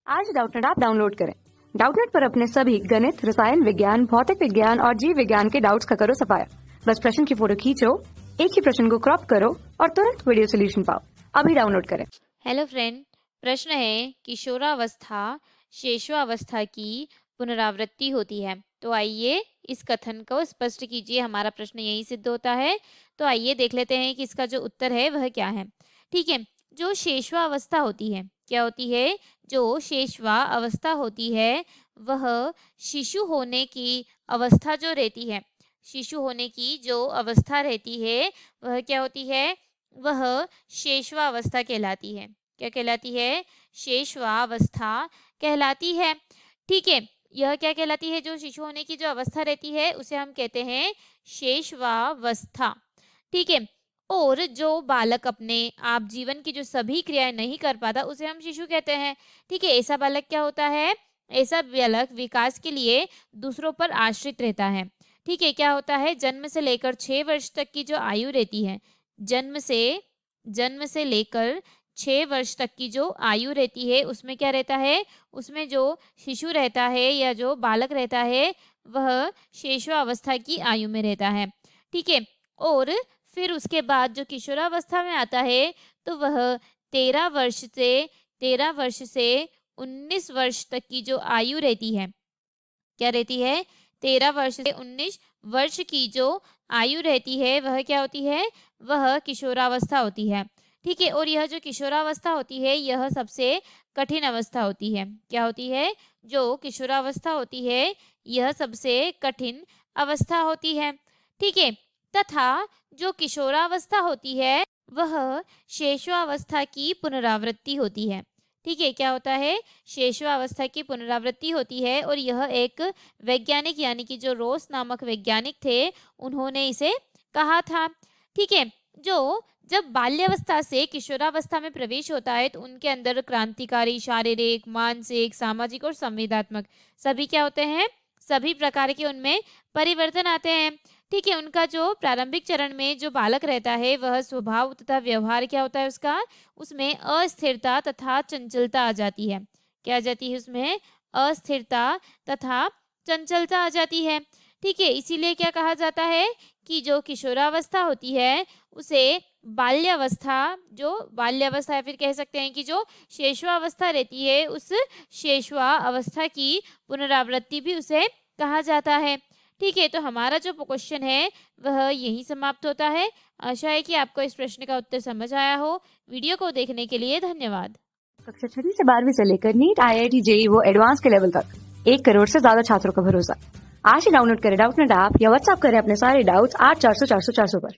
आज Doubtnut app download करें। Doubtnut पर अपने सभी गणित, रसायन विज्ञान, भौतिक विज्ञान और जीव विज्ञान के डाउट्स का करो सफाया। बस प्रश्न की फोटो खींचो, एक ही प्रश्न को क्रॉप करो और तुरंत वीडियो सोल्यूशन पाओ। अभी डाउनलोड करें। हेलो फ्रेंड, प्रश्न है किशोरावस्था शेषवावस्था की पुनरावृत्ति होती है। तो आइए इस कथन को स्पष्ट कीजिए। हमारा प्रश्न यही सिद्ध होता है। तो आइए देख लेते हैं कि इसका जो उत्तर है वह क्या है। ठीक है, जो शेषवावस्था होती है, क्या होती है? जो शेषवा अवस्था होती है वह शिशु होने की अवस्था जो रहती है, शिशु होने की जो अवस्था रहती है वह क्या होती है? वह शेषवावस्था कहलाती है। क्या कहलाती है? शेषवावस्था कहलाती है। ठीक है, यह क्या कहलाती है? जो शिशु होने की जो अवस्था रहती है उसे हम कहते हैं शेषवावस्था। ठीक है, और जो बालक अपने आप जीवन की जो सभी क्रियाएं नहीं कर पाता उसे हम शिशु कहते हैं। ठीक है, ऐसा बालक क्या होता है? ऐसा बालक विकास के लिए दूसरों पर आश्रित रहता है। ठीक है, क्या होता है? जन्म से लेकर 6 वर्ष तक की जो आयु रहती है, जन्म से लेकर 6 वर्ष तक की जो आयु रहती है उसमें क्या रहता है? उसमें जो शिशु रहता है या जो बालक रहता है वह शेषवावस्था की आयु में रहता है। ठीक है, और फिर उसके बाद जो किशोरावस्था में आता है तो वह 13 वर्ष से 19 वर्ष तक की जो आयु रहती है, क्या रहती है? 13 वर्ष से 19 वर्ष की जो आयु रहती है वह क्या होती है? वह किशोरावस्था होती है। ठीक है, और यह जो किशोरावस्था होती है यह सबसे कठिन अवस्था होती है। क्या होती है? जो किशोरावस्था होती है यह सबसे कठिन अवस्था होती है। ठीक है, तथा जो किशोरावस्था होती है वह शेषवावस्था की पुनरावृत्ति होती है। ठीक है, क्या होता है? शेषवावस्था की पुनरावृत्ति होती है, और यह एक वैज्ञानिक यानी कि जो रोस नामक वैज्ञानिक थे उन्होंने इसे कहा था। ठीक है, जो जब बाल्यावस्था से किशोरावस्था में प्रवेश होता है तो उनके अंदर क्रांतिकारी शारीरिक, मानसिक, सामाजिक और संवेदनात्मक सभी क्या होते हैं? सभी प्रकार के उनमें परिवर्तन आते हैं। ठीक है, उनका जो प्रारंभिक चरण में जो बालक रहता है वह स्वभाव तथा व्यवहार क्या होता है उसका? उसमें अस्थिरता तथा चंचलता आ जाती है। क्या आ जाती है? उसमें अस्थिरता तथा चंचलता आ जाती है। ठीक है, इसीलिए क्या कहा जाता है कि जो किशोरावस्था होती है उसे बाल्यावस्था या फिर कह सकते हैं कि जो शेषवावस्था रहती है उस शेषवा अवस्था की पुनरावृत्ति भी उसे कहा जाता है। ठीक है, तो हमारा जो क्वेश्चन है वह यहीं समाप्त होता है। आशा है कि आपको इस प्रश्न का उत्तर समझ आया हो। वीडियो को देखने के लिए धन्यवाद। कक्षा 6 से 12वीं से लेकर नीट, IIT, JEE वो एडवांस के लेवल तक 1 करोड़ से ज्यादा छात्रों का भरोसा। आज ही डाउनलोड करें डाउटनेट ऐप या व्हाट्सएप करें अपने सारे डाउट्स 8400 400 400 पर।